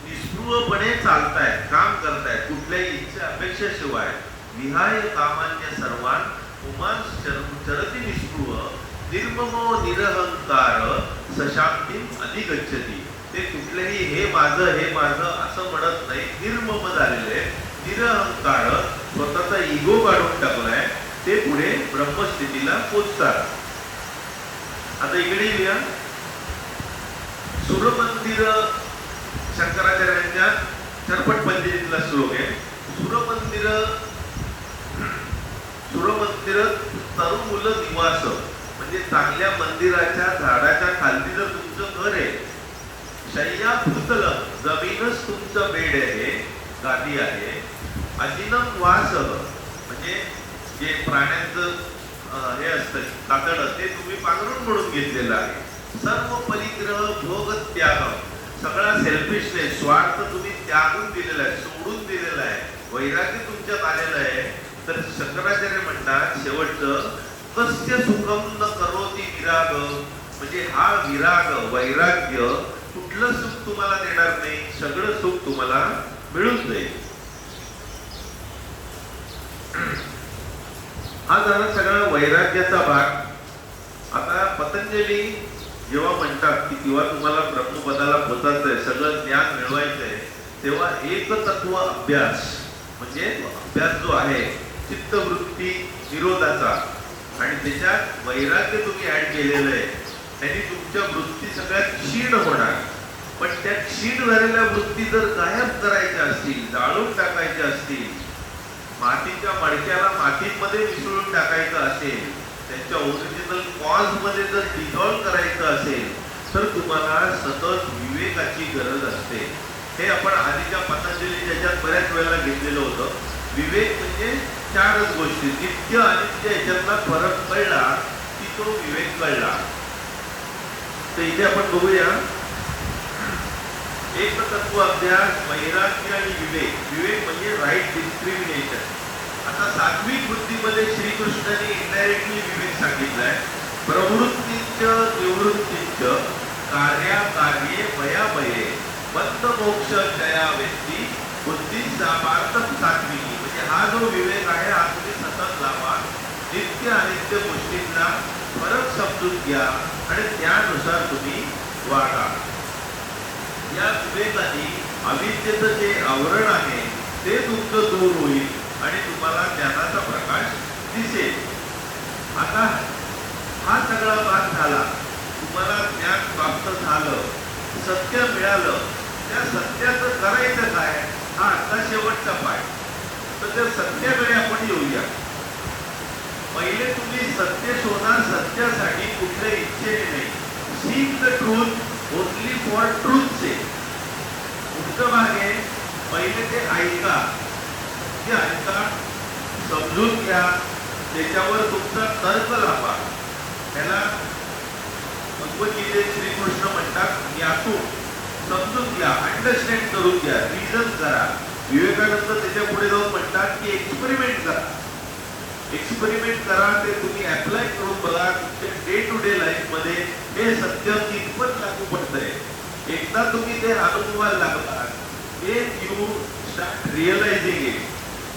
निस्पृहपणे चालतायत, काम करतायत कुठल्याही इच्छा अपेक्षेशिवाय. विहाय कामान्य सर्वान पुमांस चरती निस्पृह निर्ममो निरहंकार सशांतीम अधिगच्छति. ते कुठलेही हे माझं असं म्हणत नाही, निर्मम झालेले, निरहंकार, स्वतःचा इगो काढून टाकलाय, ते पुढे ब्रह्मस्थितीला पोचतात. आता इकडे येऊया. सूरमंदिर शंकराचार्यांच्या चरपट पंचतीतला श्लोक आहे. सूरमंदिर तरुमूल निवास म्हणजे चांगल्या मंदिराच्या झाडाच्या खाली जर तुमचं घर आहे, शय्या भूतल जमीनच तुमचं बेड आहे, गादी आहे. अजिनम वास म्हणजे जे प्राण्यांचं हे असतं कातड, ते तुम्ही पांघरून म्हणून घेतलेलं आहे. सर्व परिग्रह भोग त्याग, सगळा सेल्फिशनेस, स्वार्थ तुम्ही त्यागून दिलेला आहे, सोडून दिलेला आहे. वैराग्य तुमच्यात आलेलं आहे. तर शंकराचार्य म्हणतात शेवटचं कस्य सुखम न करोति विराग. म्हणजे हा विराग, वैराग्य कुठलं सुख तुम्हाला देणार नाही, सगळं सुख तुम्हाला मिळून जाईल. हा झाला सगळा वैराग्याचा भाग. आता पतंजली जेव्हा म्हणतात की किंवा तुम्हाला ब्रह्मपदाला पोचायचंय, सगळं ज्ञान मिळवायचंय, तेव्हा एक तत्व अभ्यास म्हणजे अभ्यास जो आहे चित्तवृत्ती निरोधाचा, आणि त्याच्यात वैराग्य तुम्ही ऍड केलेलं आहे, त्यांनी तुमच्या वृत्ती सगळ्यात क्षीण होणार. पण त्या क्षीण झालेल्या वृत्ती जर गायब करायच्या असतील, जाळून टाकायच्या असतील, मातीच्या मडक्याला मातीमध्ये मिसळून टाकायचं असेल, त्यांच्या ओरिजिनल कॉज मध्ये जर डिझॉल्व करायचं असेल, तर तुम्हाला सतत विवेकाची गरज असते. हे आपण आधीच्या पतंजली ज्याच्यात बऱ्याच वेळेला घेतलेलं होतं. विवेक म्हणजे चारच गोष्टी. नित्य अनित्य याच्यातला फरक कळला की तो विवेक कळला. तर इथे आपण बघूया एक तत्व अभ्यास, वैराग्य आणि विवेक. विवेक म्हणजे राईट डिस्क्रिमिनेशन. आता सात्विक बुद्धीमध्ये श्रीकृष्णाने इनडायरेक्टली विवेक सांगितलाय. प्रवृत्तीच निवृत्तीच कार्याकार्ये भयाभये बंध मोक्ष जया व्यक्ती बुद्धी सामार्थ सात्विकी. म्हणजे हा जो विवेक आहे हा तुम्ही सतत लावा. नित्य अनित्य गोष्टींना फरक समजून घ्या आणि त्यानुसार तुम्ही वागा. या विवेकाने अविद्येचं जे आवरण आहे ते तुमचं दूर होईल आणि तुम्हाला ज्ञानाचा प्रकाश दिसेल. आता हा सगळा भाग झाला, तुम्हाला ज्ञान प्राप्त झालं, सत्य मिळालं. त्या सत्याचं करायचं काय हा आता शेवटचा पाय. तर त्या सत्याकडे आपण येऊया. पहिले तुम्ही सत्य शोधा. सत्यासाठी कुठल्या इच्छेने नाही. Seek the truth only for truth say. पुढचं भाग आहे पहिले ते ऐका. ते ऐका, समजून घ्या, त्याच्यावर तुमचा तर्क लावा. त्याला भगवद्गीतेत श्रीकृष्ण म्हणतात ज्ञातू, समजून घ्या, अंडरस्टँड करून घ्या, रिझन करा. विवेकानंद त्याच्या पुढे जाऊन म्हणतात की एक्सपेरिमेंट करा. एक्सपेरिमेंट करा, ते तुम्ही अप्लाय करून बघा. तुमच्या डे टू डे लाईफ मध्ये हे सत्य कितपत लागू पडतंय. एकदा तुम्ही ते अनुभवायला लागलात, यू स्टार्ट रिअलायझिंग इट.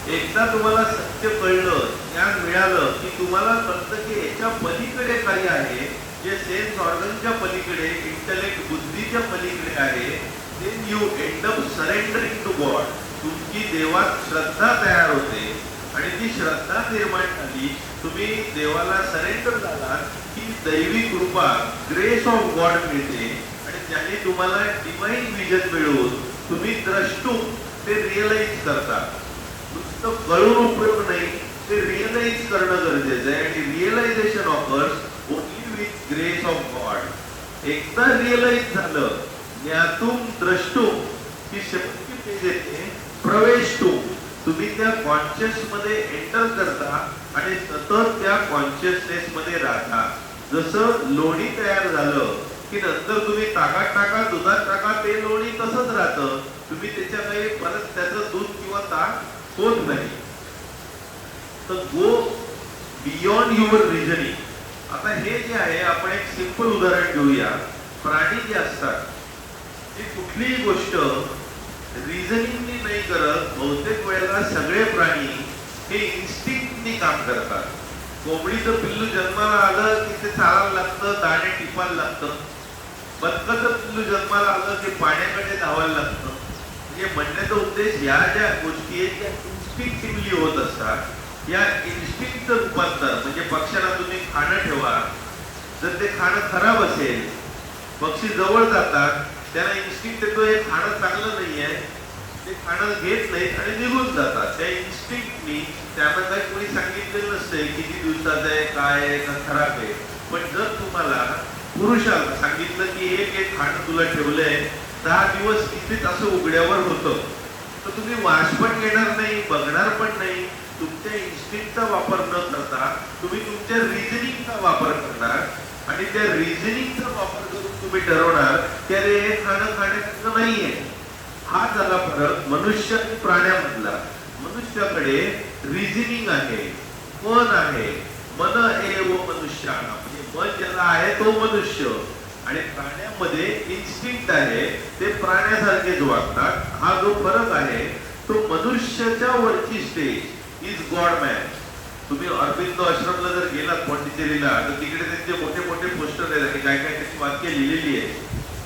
एकदा तुम्हाला सत्य कळलं, ज्ञान मिळालं की तुम्हाला कळतं की याच्या पलीकडे काही आहे, जे सेन्स ऑर्गनच्या पलीकडे, इंटलेक्ट बुद्धीच्या पलीकडे आहे, then you end up surrendering to God. तुमची देवात श्रद्धा तयार होते आणि ती श्रद्धा निर्माण झाली, तुम्ही देवाला सरेंडर झालात की दैवी कृपा, ग्रेस ऑफ गॉड मिळते आणि त्याने तुम्हाला डिवाइन विजन मिळवून तुम्ही द्रष्टू ते रिअलाइज करता. नुसतं कळून उपयोग नाही, ते रिअलाइज करणं गरजेचं आहे आणि realization offers only with grace of God. एकदा रिअलाइज झालं, ज्ञातुम द्रष्टुम ही शेवटची पेज येते, प्रवेशतुम. तुम्ही त्या कॉन्शियस मध्ये एंटर करता आणि सतत त्या कॉन्शियसनेस मध्ये राहता. जसं लोणी तयार झालं की नंतर तुम्ही ताकात टाका, दुधात टाका, ते लोणी तसंच राहतं. तुम्ही त्याच्याकडे परत त्याचं दूध किंवा ताक होत नाही. तर गो बियॉन्ड युअर रिझनिंग. आता हे जे आहे, आपण एक सिंपल उदाहरण घेऊया. प्राणी जे असतात ते कुठलीही गोष्ट रिझनिंगनी नाही करत. बहुतेक वेळेला सगळे प्राणी हे इन्स्टिंक्टनी काम करतात. कोंबडीचं पिल्लू जन्माला आलं की ते चालायला लागतं, दाणे टिपायला लागतं. बदकाचं पिल्लू जन्माला आलं की पाण्याकडे धावायला लागतं. म्हणजे म्हणण्याचा उद्देश, या ज्या गोष्टी आहेत त्या इन्स्टिंक्टिव्हली होत असतात. या इन्स्टिंक्टचं रूपांतर म्हणजे पक्ष्याला तुम्ही खाणं ठेवा, जर ते खाणं खराब असेल, पक्षी जवळ जातात, त्यांना इन्स्टिंक्ट येतो हे खाणं चांगलं नाहीये, ते खाणं घेत नाहीत आणि निघून जातात. त्या इन्स्टिंक्टनी त्यांना काही कोणी सांगितलेलं नसते किती दिवसाचं आहे, काय आहे, का खराब आहे. पण जर तुम्हाला पुरुषाला सांगितलं की एक खाणं तुला ठेवलंय, 10 दिवस इथेच असं उघड्यावर होतं, तर तुम्ही वास पण घेणार नाही, बघणार पण नाही. तुमच्या इन्स्टिंक्टचा वापर न करता तुम्ही तुमच्या रिझनिंगचा वापर करणार आणि त्या रिझनिंगचा वापर करून तुम्ही ठरवणार की अरे हे खाणं खाण्याचं नाहीये. हा झाला फरक मनुष्य आणि प्राण्यामधला. मनुष्याकडे रिझनिंग आहे, मन आहे. मन एव मनुष्य, म्हणजे मन ज्याला आहे तो मनुष्य. आणि प्राण्यामध्ये इन्स्टिंक्ट आहे, ते प्राण्यासारखेच वागतात. हा जो फरक आहे तो मनुष्याच्या वरची स्टेज इज गॉड मॅन. तुम्ही अरविंदो आश्रमला जर गेलात पॉंडिचेरीला, तर तिकडे त्यांचे मोठे मोठे पोस्टर आहेत आणि काय काय त्याची वाक्य लिहिलेली आहे.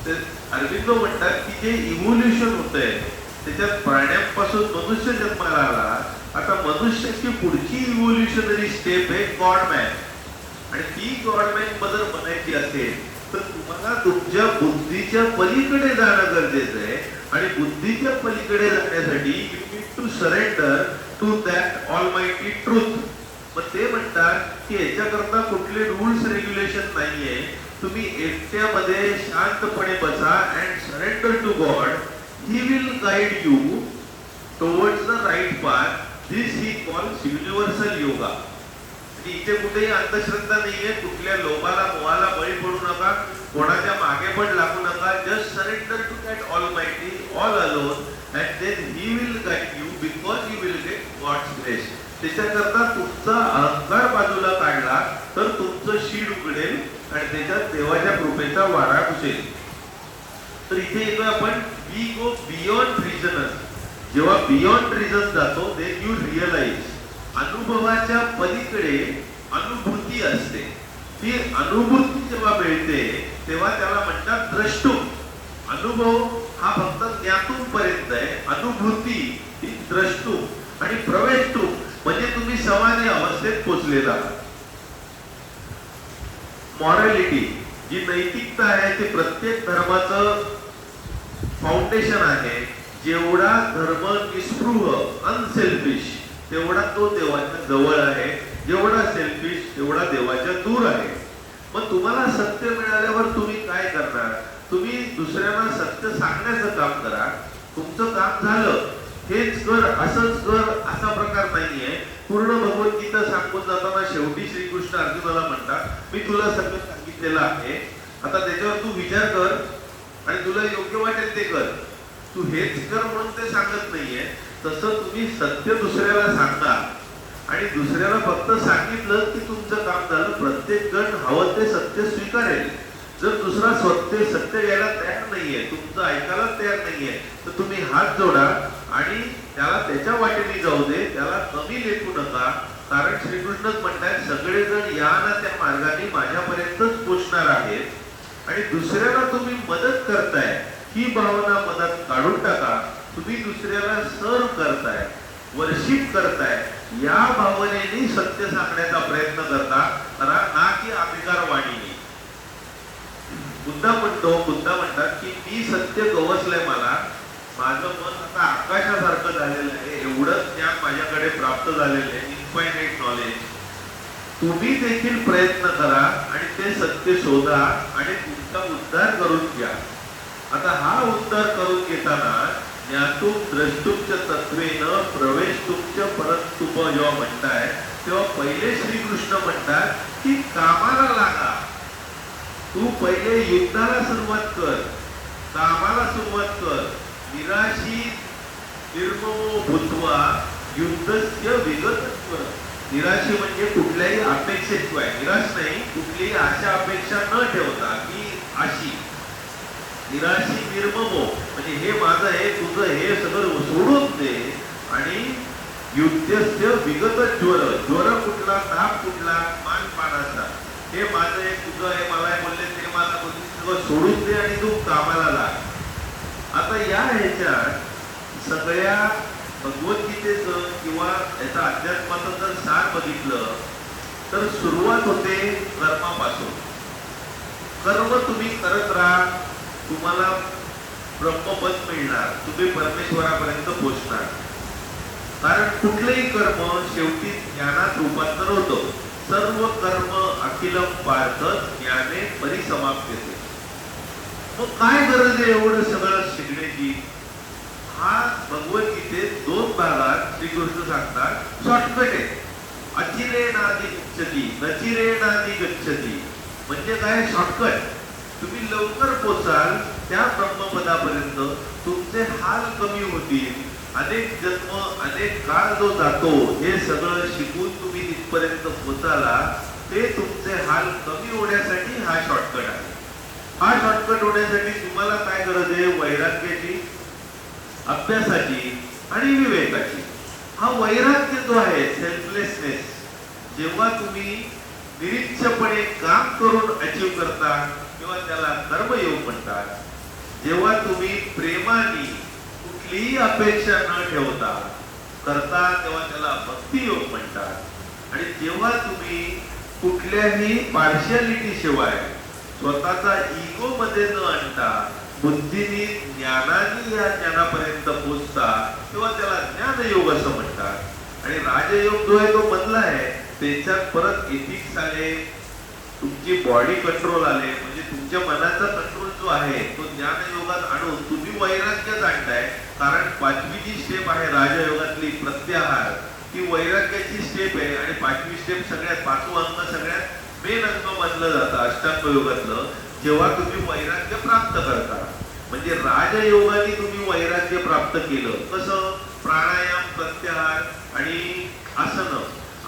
तर अरविंदो म्हणतात की जे इव्होल्युशन होतंय त्याच्यात प्राण्यांपासून मनुष्य जन्माला आला. आता मनुष्याची पुढची इव्होल्युशनरी स्टेप आहे गॉड मॅन. आणि ती गॉड मॅन बदल बनायची असेल तर तुम्हाला तुमच्या बुद्धीच्या पलीकडे जाणं गरजेचं आहे. आणि बुद्धीच्या पलीकडे जाण्यासाठी you need to surrender to that almighty truth. मग ते म्हणतात की याच्याकरता कुठले रूल्स रेग्युलेशन नाहीये. तुम्ही एकट्यामध्ये शांतपणे बसा and surrender to God. He will guide you towards the right path. This he calls universal yoga. इथे कुठेही अंधश्रद्धा नाहीये. कुठल्या लोभाला मोहाला बळी पडू नका, कोणाच्या मागे पण लागू नका. Just surrender to that almighty, all alone, and then he will guide you because you will get God's grace. त्याच्याकरता तुमचा अहंकार बाजूला काढला तर तुमचं शीड उघडेल आणि त्याच्यात देवाच्या कृपेचा वारा घुसेल. तर इथे येतो आपण वी गो बियॉन्ड रिझन. जेव्हा बियॉन्ड रिझन जातो देन यू रिअलाइज. अनुभवाच्या पलीकडे अनुभूती असते. ती अनुभूती जेव्हा मिळते तेव्हा त्याला म्हणतात द्रष्टुम. अनुभव हा फक्त ज्ञातून पर्यंत आहे, अनुभूती ही द्रष्टुम. आणि प्रवेशतुम म्हणजे तुम्ही समाधी अवस्थेत पोहोचलेला. मॉरॅलिटी जी नैतिकता आहे ते प्रत्येक धर्माचं फाउंडेशन आहे. जेवढा धर्म निस्पृह, अनसेल्फिश, तेवढा तो देवाच्या जवळ आहे. जेवढा सेल्फिश तेवढा देवाच्या दूर आहे. मग तुम्हाला सत्य मिळाल्यावर तुम्ही काय करणार? तुम्ही दुसऱ्यांना सत्य सांगण्याचं काम करा. तुमचं काम झालं, हेच कर, असंच कर, असा प्रकार नाहीये. पूर्ण भगवद्गीता सांगून जाताना शेवटी श्रीकृष्ण अर्जुनाला म्हणतात मी तुला सगळं सांगितलेलं आहे, आता त्याच्यावर तू विचार कर आणि तुला योग्य वाटेल ते कर. तू हेच कर म्हणून ते सांगत नाहीये. तसं तुम्ही सत्य दुसऱ्याला सांगा आणि दुसऱ्याला फक्त सांगितलं की तुमचं काम झालं. प्रत्येक जण हवं ते सत्य स्वीकारेल. जर दुसरा सत्य घ्यायला तयार नाहीये, तुमचं ऐकायला तयार नाहीये, तर तुम्ही हात जोडा आणि त्याला त्याच्या वाटेने जाऊ दे. त्याला कमी लेखू नका, कारण श्रीकृष्णच म्हणतात सगळेजण या ना त्या मार्गाने माझ्यापर्यंतच पोचणार आहेत आणि दुसऱ्याला तुम्ही मदत करताय ही भावना मदत काढून टाका. तुम्ही दुसऱ्याला सर्व करताय, वर्शिप करताय, या भावनेने सत्य सांगण्याचा प्रयत्न करा ना की अभिकार वाणीने. बुद्धा म्हणतात की मी सत्य गवसलंय, मला माझं मन आता आकाशासारखं झालेलं आहे, एवढंच ज्ञान माझ्याकडे प्राप्त झालेलं आहे, इन्फायनाइट नॉलेज. तुम्ही देखील प्रयत्न करा आणि ते सत्य शोधा आणि तुमचा उद्धार करून घ्या. आता हा उद्धार करून घेताना ज्ञातुम द्रष्टुमच्या तत्वेन प्रवेशतुमच्या परंतुप जेव्हा म्हणताय तेव्हा पहिले श्रीकृष्ण म्हणतात की कामाला लागा. तू पहिले युद्धाला सुरुवात कर, कामाला सुरुवात कर. निराशी निर्ममो भूत्वा युद्धस्य विगतत्व. निराशी म्हणजे कुठल्याही अपेक्षेशिवाय, निराश नाही, कुठलीही आशा अपेक्षा न ठेवता की अशी. निराशी निर्ममो म्हणजे हे माझं आहे, तुझं हे सगळं सोडून दे. आणि युद्धस्य विगत ज्वर, ज्वर कुठला, ताप कुठला, मानपानाचा, हे माझं आहे, तुझं आहे, मला बोलले ते मला बोलले, सगळं सोडून दे आणि तू कामाला लाग. आता या ह्याच्यात सगळ्या भगवद्गीतेचं किंवा याचा अध्यात्माचं जर सार बघितलं तर सुरुवात होते कर्मापासून. कर्म तुम्ही करत राहा, तुम्हाला ब्रह्मपद मिळणार, तुम्ही परमेश्वरापर्यंत पोहोचणार. कारण कुठलेही कर्म शेवटी ज्ञानात रूपांतर होतं. सर्व कर्म अखिलम पार्थ ज्ञाने परिसमाप्यते. मग काय गरज आहे एवढं सगळं शिकण्याची? हा भगवद्गीतेत 2 भागात श्रीकृष्ण सांगतात शॉर्टकट आहे. अचिरेणादि गच्छति नचिरेणादि गच्छति म्हणजे काय? शॉर्टकट. तुम्ही लवकर पोचाल त्या ब्रह्मपदापर्यंत, तुमचे हाल कमी होतील. अनेक जन्म अनेक काळ जो जातो हे सगळं शिकून तुम्ही तिथपर्यंत पोचाला, ते तुमचे हाल कमी होण्यासाठी हा शॉर्टकट आहे. हा शॉर्टकट होण्यासाठी तुम्हाला काय गरज आहे? वैराग्याची, अभ्यासाची आणि विवेकाची. हा वैराग्य जो आहे, सेल्फलेसनेस, जेव्हा तुम्ही निरीक्षपणे काम करून अचीव करता तेव्हा त्याला कर्मयोग म्हणतात. जेव्हा तुम्ही प्रेमाने कुठलीही अपेक्षा न ठेवता करता तेव्हा त्याला भक्तियोग म्हणतात. आणि जेव्हा तुम्ही कुठल्याही पार्शियालिटी शिवाय स्वतःचा इगो मध्ये न आणता बुद्धीने ज्ञानाने या ज्ञानापर्यंत पोहोचता तेव्हा त्याला ज्ञानयोग असं म्हणतात. आणि राजयोग जो आहे तो मधला आहे, त्याच्यात परत एथिक्स आले, तुमची बॉडी कंट्रोल आले, म्हणजे तुमच्या मनाचा कंट्रोल जो आहे तो ज्ञानयोगात आणून तुम्ही वैराग्य जाणताय. कारण 5वी जी स्टेप आहे राजयोगातली प्रत्याहार, ती वैराग्याची स्टेप आहे. आणि 5वी स्टेप सगळ्यात, 5वं अंग सगळ्यात मेन अंग मानलं जातं अष्टांग योगातलं. जेव्हा तुम्ही वैराग्य प्राप्त करता, म्हणजे राजयोगाने तुम्ही वैराग्य प्राप्त केलं. कसं? प्राणायाम, प्रत्याहार आणि आसन.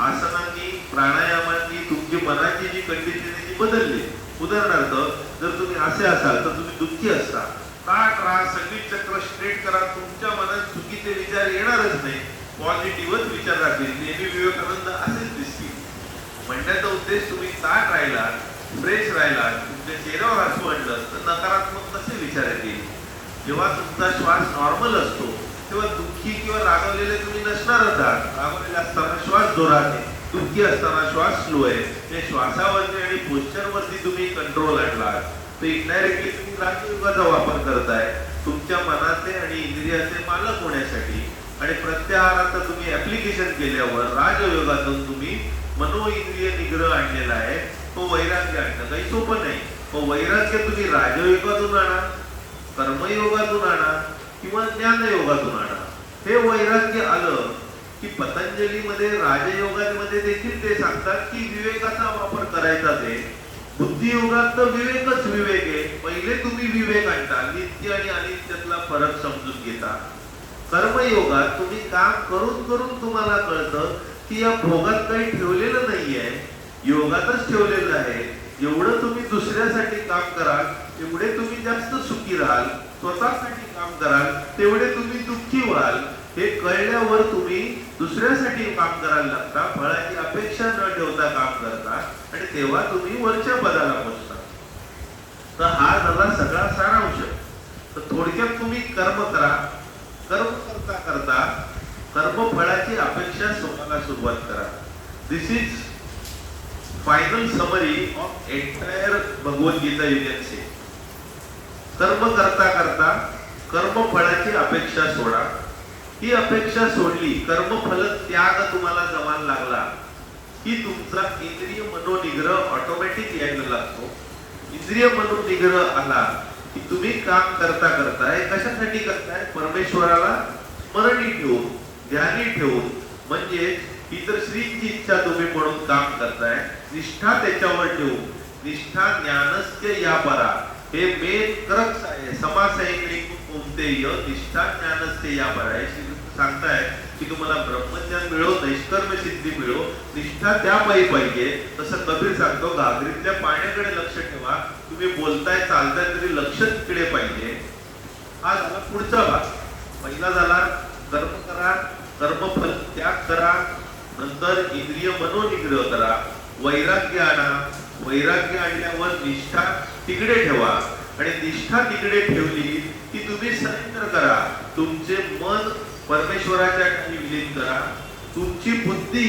आसनांनी, प्राणायामांनी तुमची मनाची जी कंडिशन बदलली. उदाहरणार्थ जर तुम्ही असे असाल तर तुम्ही दुःखी असता, ताट राहा, सगळी चक्र स्ट्रेट करा, तुमच्या मनात चुकीचे विचार येणारच नाही, पॉझिटिव्हच विचार राहतील. नेहमी विवेकानंद असेच दिसतील. म्हणण्याचा उद्देश तुम्ही ताट राहिला, फ्रेश राहिला, तुमच्या चेहऱ्यावर हसू आणलं तर नकारात्मक कसे विचार येतील? जेव्हा तुमचा श्वास नॉर्मल असतो तेव्हा दुःखी किंवा रागवलेले तुम्ही नसणारच आहात. रागवलेले असताना श्वास जोरात आहे, दुःखी असताना श्वास स्लो आहे. हे श्वासावरती आणि पोश्चरवरती तुम्ही कंट्रोल आणलात तर इनडायरेक्टली तुम्ही राजयोगाचा वापर करताय तुमच्या मनाचे आणि इंद्रियाचे मालक होण्यासाठी. आणि प्रत्याहाराचं तुम्ही ऍप्लिकेशन केल्यावर राजयोगातून तुम्ही मनो इंद्रिय निग्रह आणलेला आहे. तो वैराग्य आणणं काही सोपं नाही. तो वैराग्य तुम्ही राजयोगातून आणा, कर्मयोगातून आणा किंवा ज्ञानयोगातून आणा. हे वैराग्य आलं की पतंजलीमध्ये राजयोगामध्ये देखील ते सांगतात की विवेकाचा वापर करायचा. ते बुद्धियोगात तर विवेकच विवेक आहे. पहिले तुम्ही विवेक आणता, नित्य आणि अनित्यातला फरक समजून घेता. कर्मयोगात तुम्ही काम करून करून तुम्हाला कळतं की या भोगात काही ठेवलेलं नाहीये, योगातच ठेवलेलं आहे. जेवढं तुम्ही दुसऱ्यासाठी काम कराल तेवढे तुम्ही जास्त सुखी राहाल, स्वतःसाठी काम कराल तेवढे तुम्ही दुःखी व्हाल. हे कळल्यावर तुम्ही दुसऱ्यासाठी काम करायला लागता, फळाची अपेक्षा न ठेवता काम करता आणि तेव्हा तुम्ही वरच्या पदाला पोहोचता. तर हा झाला सगळा सारांश. तर थोडक्यात तुम्ही कर्म करा. कर्म करता करता कर्मफळाची अपेक्षा स्वतःला सुरुवात करा. This is final summary of entire Bhagavad Gita you can say. कर्म करता करता कर्मफळाची अपेक्षा सोडा. ही अपेक्षा सोडली, कर्मफल त्याग तुम्हाला जमायला लागला की तुमचा इंद्रिय मनोनिग्रह ऑटोमॅटिक यायला लागतो. इंद्रिय मनोनिग्रह आला की तुम्ही काम करता करताय. कशासाठी करताय? परमेश्वराला स्मरणी ठेवून, ध्यानी ठेवून. म्हणजे ही तर श्रीची इच्छा तुम्ही म्हणून काम करताय. निष्ठा त्याच्यावर ठेवून. निष्ठा ज्ञानस्य या परा, हे मेन क्रक्स आहे. समासैनिक कोणतेय निष्ठा ज्ञानस्य या परा. हे सांगताय की तुम्हाला ब्रह्मज्ञान मिळो, नैष्कर्म सिद्धी मिळो, निष्ठा त्यापायी पाहिजे. तसं कबीर सांगतो, घागरीतल्या पाण्याकडे लक्ष ठेवा. तुम्ही बोलताय चालताय तरी लक्ष तिकडे पाहिजे. हा झाला पुढचा भाग. पहिला झाला कर्म करा, कर्मफल त्याग करा. नंतर इंद्रिय मनोनिग्रह करा, वैराग्य आणा. वैराग्य आणल्यावर निष्ठा तिकडे ठेवा आणि निष्ठा तिकडे ठेवली की तुम्ही सरेंडर करा. तुमचे मन परमेश्वराच्या ठाई विलीन करा. तुमची बुद्धी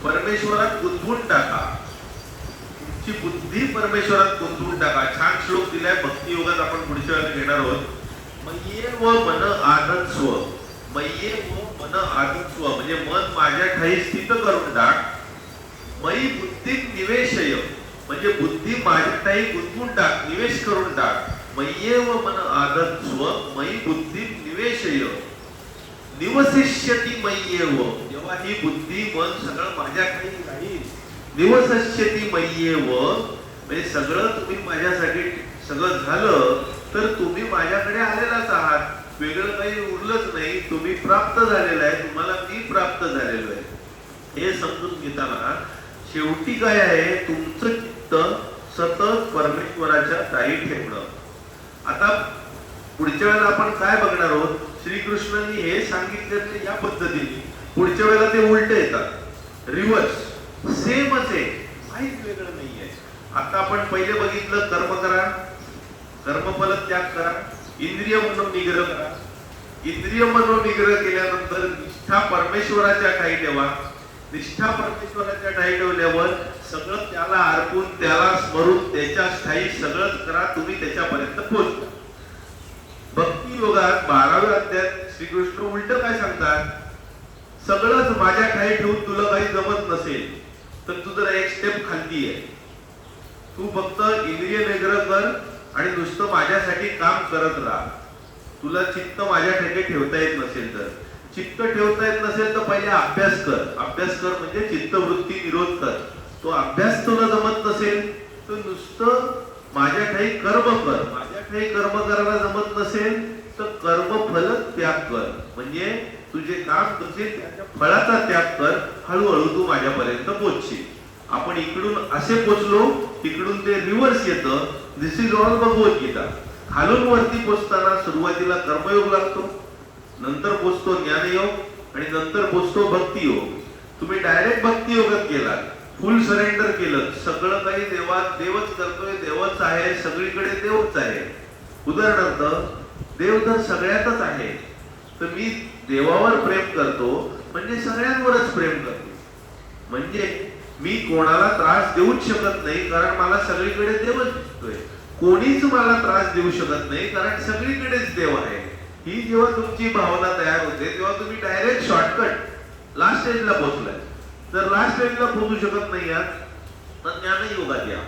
परमेश्वरात गुंतवून टाका. तुमची बुद्धी परमेश्वरात गुंतवून टाका. छान श्लोक दिलाय भक्ती योगात, आपण पुढच्या वेळेला घेणार आहोत. मय्ये व मन आदत्स्व. मय्ये व मन आदत्स्व म्हणजे मन माझ्या ठाई स्थित करून टाक. मयी बुद्धी निवेशय म्हणजे बुद्धी माझ्या ठाई गुंतवून टाक, निवेश करून टाक. मय्ये व मन आदत्स्व मयी बुद्धी निवेशय. निवसिष्यति मय्येव, जेव्हा ही बुद्धी मन सगळं माझ्या ठाई राहील. निवसिष्यति मय्येव म्हणजे सगळं तुम्ही माझ्यासाठी सगळं झालं तर तुम्ही माझ्याकडे आलेलाच आहात. वेगळं काही उरलंच नाही. तुम्ही प्राप्त झालेला आहे. तुम्हाला मी प्राप्त झालेलो आहे. हे समजून घेताना शेवटी काय आहे? तुमचं चित्त सतत परमेश्वराच्या ठाई ठेवणं. आता पुढच्या वेळेला आपण काय बघणार आहोत? श्रीकृष्णांनी हे सांगितले या पद्धतीने. पुढच्या वेळेला ते उलट येतात, रिव्हर्स. सेमच आहे, काहीच वेगळं नाहीये. आता आपण पहिले बघितलं कर्म करा, कर्मफल त्याग करा, इंद्रिय मनोनिग्रह करा. इंद्रिय मनोनिग्रह केल्यानंतर निष्ठा परमेश्वराच्या ठाई ठेवा. निष्ठा परमेश्वराच्या ठाई ठेवल्यावर सगळं त्याला अर्पून, त्याला स्मरून, त्याच्या ठाई सगळंच करा. तुम्ही त्याच्यापर्यंत पोहोचता. भक्ती योगात 12व्या अध्यायात श्रीकृष्ण उलट काय सांगतात? सगळंच माझ्या ठाई ठेवून तुला काही जमत नसेल तर तू जरा एक स्टेप खाली आहे. तू फक्त इंद्रिय निग्रह कर आणि नुसतं माझ्यासाठी काम करत राहा. तुला चित्त माझ्या ठिकाणी ठेवता येत नसेल तर, चित्त ठेवता येत नसेल तर पहिले अभ्यास कर. अभ्यास कर म्हणजे चित्तवृत्ती निरोध कर. तो अभ्यास तुला जमत नसेल तर नुसतं माझ्या ठाई कर्म कर. माझ्या ठाई कर्म करायला जमत नसेल तर कर्मफल त्याग कर. म्हणजे तुझे काम करशील त्याच्या फळाचा त्याग कर. हळूहळू तू माझ्यापर्यंत पोहोचशील. आपण इकडून असे पोचलो, तिकडून ते रिव्हर्स येतं. दिस इज ऑल भगवद्गीता. खालून वरती पोचताना सुरुवातीला कर्मयोग लागतो, नंतर पोचतो ज्ञानयोग आणि नंतर पोचतो भक्तियोग. तुम्ही डायरेक्ट भक्ती योगात गेलात, फुल सरेंडर केलं, सगळं काही देवच करतोय, देवच आहे, सगळीकडे देवच आहे. उदाहरणार्थ देव तर सगळ्यातच आहे, तर मी देवावर प्रेम करतो म्हणजे सगळ्यांवरच प्रेम करतो. म्हणजे मी कोणाला त्रास देऊच शकत नाही कारण मला सगळीकडे देवच दिसतोय. कोणीच मला त्रास देऊ शकत नाही कारण सगळीकडेच देव आहे. ही जेव्हा तुमची भावना तयार होते तेव्हा तुम्ही डायरेक्ट शॉर्टकट लास्ट स्टेजला पोहोचलाय. जर लास्ट स्टेजला पोहोचू शकत नाही आहात तर ज्ञानयोगात या.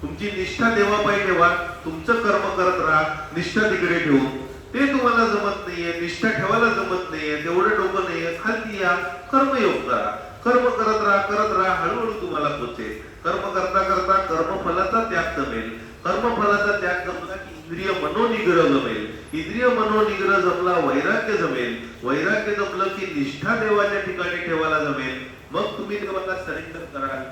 तुमची निष्ठा देवापायी ठेवा. तुमचं कर्म करत राहा निष्ठा तिकडे ठेवून. ते तुम्हाला जमत नाहीये, निष्ठा ठेवायला जमत नाहीये, तेवढं डोकं नाहीये, खालती या, कर्मयोग करा. कर्म करत राहा, हळूहळू तुम्हाला पोचेल. कर्म करता करता कर्मफलाचा त्याग जमेल. कर्मफलाचा त्याग जमला की इंद्रिय मनोनिग्रह जमेल. इंद्रिय मनोनिग्रह जमला वैराग्य जमेल. वैराग्य जमलं की निष्ठा देवाच्या ठिकाणी ठेवायला जमेल. मग तुम्ही देवाला सरेंडर कराल.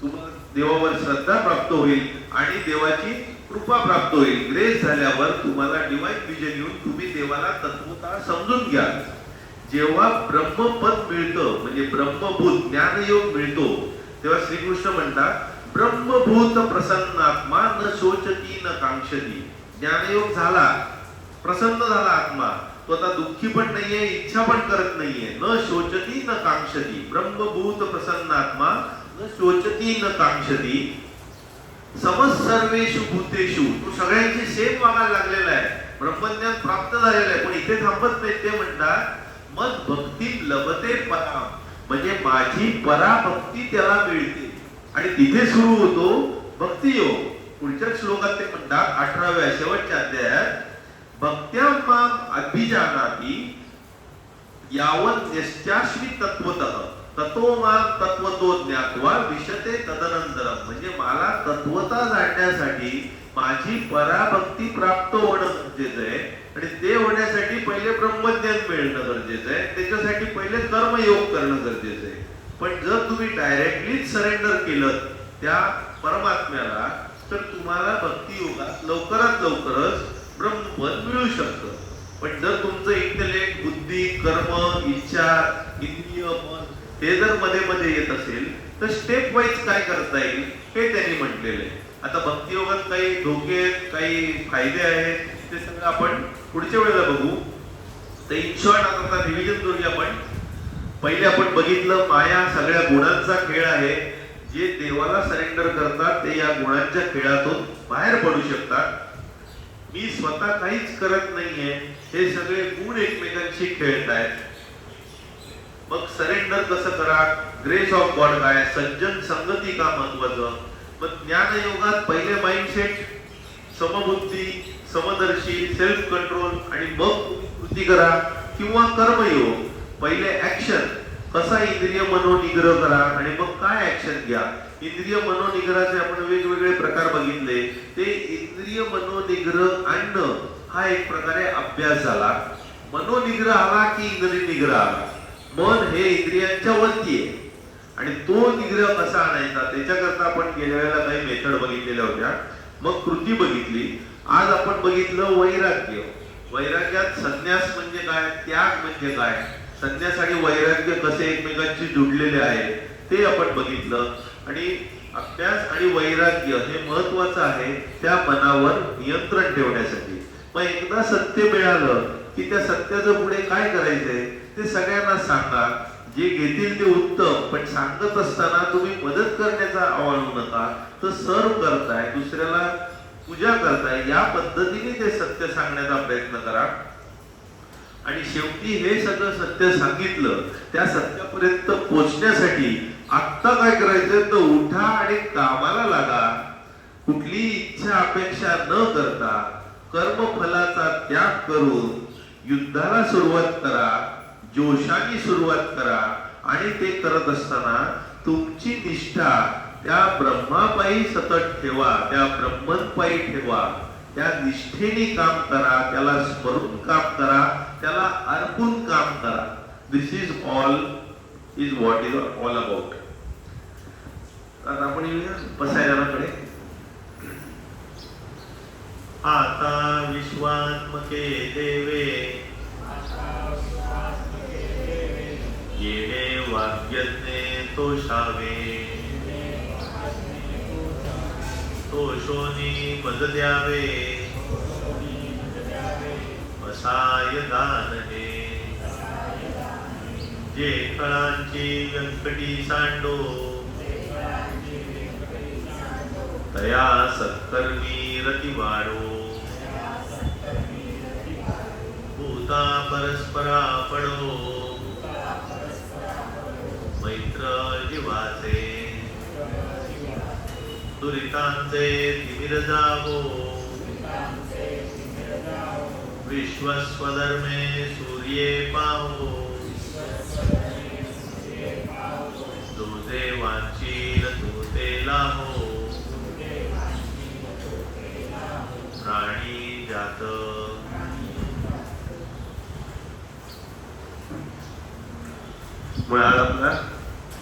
तुम्हाला देवावर श्रद्धा प्राप्त होईल आणि देवाची कृपा प्राप्त होईल. ग्रेस झाल्यावर तुम्हाला डिवाइन विजन येऊन तुम्ही देवाला तत्वतः समजून घ्याल. जेव्हा ब्रह्मपद मिळतं म्हणजे ब्रह्मभूत ज्ञानयोग मिळतो तेव्हा श्रीकृष्ण म्हणतात ब्रह्मभूत प्रसन्नात्मा न शोचती न कांक्षती. ज्ञानयोग झाला, प्रसन्न झाला आत्मा, तो आता दुःखी पण नाहीये, इच्छा पण करत नाहीये. न शोचती न कांक्षती, ब्रह्मभूत प्रसन्नात्मा न शोचती न कांक्षती. समसर्वेषु भूतेषु, तो सगळ्यांची सेम वागायला लागलेला आहे, ब्रह्मज्ञान प्राप्त झालेलं आहे. पण इथे थांबत नाही, ते म्हणतात मग भक्ती लभते परा, म्हणजे माझी पराभक्ती त्याला मिळते. आणि तिथे सुरू होतो भक्तियोग. पुढच्या श्लोकात ते म्हणतात 18व्या शेवटच्या अध्यायात भक्त्या माम अभिजानाति यावत् यस्यास्मि तत्वतः ततो माम तत्वतो ज्ञात्वा विशते तदनंतरम. म्हणजे मला तत्वता जाणण्यासाठी माझी पराभक्ती प्राप्त होणं गरजेचं आहे. आणि ते होण्यासाठी पहिले ब्रह्मज्ञान मिळणं गरजेचं आहे, त्याच्यासाठी पहिले कर्मयोग करणं गरजेचं आहे. पण जर तुम्ही डायरेक्टली सरेंडर केलं त्या परमात्म्याला तर तुम्हाला भक्ती योगात लवकरात लवकरच ब्रह्मपद मिळू शकतं. पण जर तुमचं इंटेलेक्ट, बुद्धी, कर्म, इच्छा, इंद्रिय, मन हे जर मध्ये मध्ये येत असेल तर स्टेप वाईज काय करता येईल हे त्यांनी म्हटलेलं आहे. आता भक्ती योगात काही धोके आहेत, काही फायदे आहेत, ते सगळं आपण पुढच्या वेळेला बघू. तर इन शॉर्ट आता रिव्हिजन करूया आपण. पहिले आपण बघितलं माया सगळ्या गुणांचा खेळ आहे. जे देवाला सरेंडर करतात ते या गुणांच्या खेळातून बाहेर पडू शकतात. मी स्वतः काहीच करत नाहीये, हे सगळे गुण एकमेकांशी खेळत आहेत. मग सरेंडर कसं करा, ग्रेस ऑफ गॉड काय, सज्जन संगती का महत्वाचं. मग ज्ञान योगात पहिले माइंडसेट, समबुद्धी, समदर्शी, सेल्फ कंट्रोल आणि मग कृती करा. किंवा कर्मयोग पहिले ऍक्शन, कसा इंद्रिय मनोनिग्रह करा आणि मग काय ऍक्शन घ्या. इंद्रिय मनोनिग्रहाचे आपण वेगवेगळे प्रकार बघितले. ते इंद्रिय मनोनिग्रह आणणं हा एक प्रकारे अभ्यास झाला. मनोनिग्रह आला की इंद्रिय निग्रह आला. मन हे इंद्रियांच्या वरती आहे आणि तो निग्रह कसा आणायचा त्याच्याकरता आपण गेल्या वेळेला काही मेथड बघितलेल्या होत्या. मग कृती बघितली. आज आपण बघितलं वैराग्य. वैराग्यात संन्यास म्हणजे काय, त्याग म्हणजे काय, संन्यास आणि वैराग्य कसे एकमेकांशी जुडलेले आहे ते आपण बघितलं. आणि अभ्यास आणि वैराग्य हे महत्वाचं आहे त्या मनावर नियंत्रण ठेवण्यासाठी. मग एकदा सत्य मिळालं की त्या सत्याचं पुढे काय करायचंय ते सगळ्यांना सांगा. जे घेतील ते उत्तम, पण सांगत असताना तुम्ही मदत करण्याचा आवाळू नका. तर सर्व करताय, दुसऱ्याला पूजा करताय, या पद्धतीने ते सत्य सांगण्याचा प्रयत्न करा. आणि शेवटी हे सगळं सत्य सांगितलं, त्या सत्यापर्यंत पोहोचण्यासाठी आत्ता काय करायचं तर उठा आणि कामाला लागा. कुठली इच्छा अपेक्षा न करता कर्मफलाचा त्याग करून युद्धाला सुरुवात करा, जोशाने सुरुवात करा. आणि ते करत असताना तुमची निष्ठा त्या ब्रह्मापायी सतत ठेवा, त्या ब्रह्मनपायी ठेवा. त्या निष्ठेने काम करा, त्याला स्मरून काम करा, त्याला अर्पण काम करा. This is what is all about. आता आपण येऊया पसायदानाकडे. आता विश्वात्मके देवे येणे वाग्यज्ञे तोषावे, तोषोनी मज द्यावे, असाय दान हे. जे कळांची व्यंकटी सांडो, तया सत्कर्मी रती वाढो. भूता परस्परा पडो, मैत्र जीवाचे. दुरितांचे तिमिर जावो, विश्वस्वधर्मे सूर्ये पाहो. जो देवांची तो तेला हो, प्राणी जात. मुळे आज आपला